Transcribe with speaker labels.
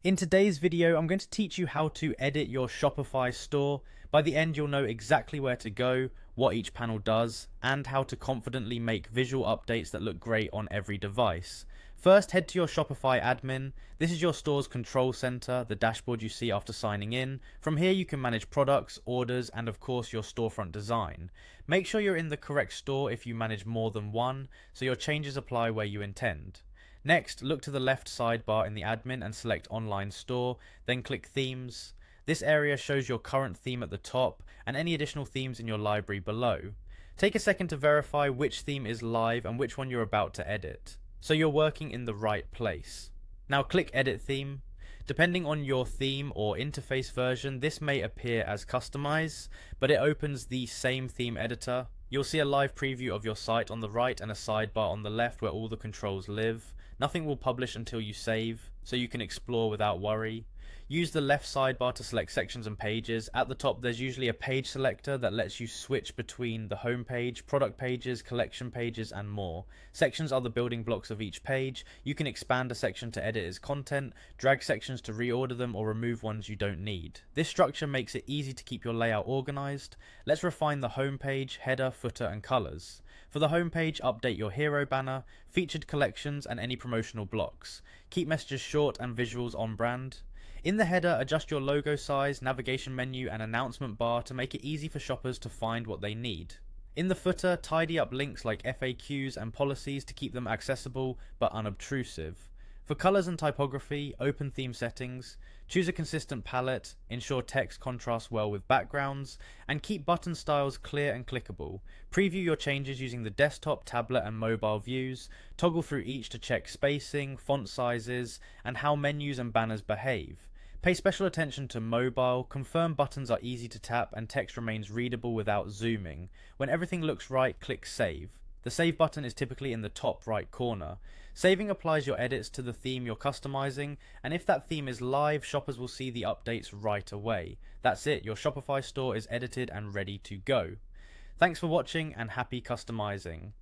Speaker 1: In today's video, I'm going to teach you how to edit your Shopify store. By the end, you'll know exactly where to go, what each panel does, and how to confidently make visual updates that look great on every device. First, head to your Shopify admin. This is your store's control center, the dashboard you see after signing in. From here, you can manage products, orders, and of course your storefront design. Make sure you're in the correct store if you manage more than one, so your changes apply where you intend. Next, look to the left sidebar in the admin and select Online Store, then click Themes. This area shows your current theme at the top and any additional themes in your library below. Take a second to verify which theme is live and which one you're about to edit, so you're working in the right place. Now click Edit Theme. Depending on your theme or interface version, this may appear as Customize, but it opens the same theme editor. You'll see a live preview of your site on the right and a sidebar on the left where all the controls live. Nothing will publish until you save, so you can explore without worry. Use the left sidebar to select sections and pages. At the top there's usually a page selector that lets you switch between the home page, product pages, collection pages, and more. Sections are the building blocks of each page. You can expand a section to edit its content, drag sections to reorder them, or remove ones you don't need. This structure makes it easy to keep your layout organized. Let's refine the home page, header, footer, and colors. For the home page, update your hero banner, featured collections, and any promotional blocks. Keep messages short and visuals on brand. In the header, adjust your logo size, navigation menu, and announcement bar to make it easy for shoppers to find what they need. In the footer, tidy up links like FAQs and policies to keep them accessible but unobtrusive. For colors and typography, open theme settings, choose a consistent palette, ensure text contrasts well with backgrounds, and keep button styles clear and clickable. Preview your changes using the desktop, tablet, and mobile views. Toggle through each to check spacing, font sizes, and how menus and banners behave. Pay special attention to mobile, confirm buttons are easy to tap and text remains readable without zooming. When everything looks right, click Save. The Save button is typically in the top right corner. Saving applies your edits to the theme you're customizing, and if that theme is live, shoppers will see the updates right away. That's it, your Shopify store is edited and ready to go. Thanks for watching and happy customizing.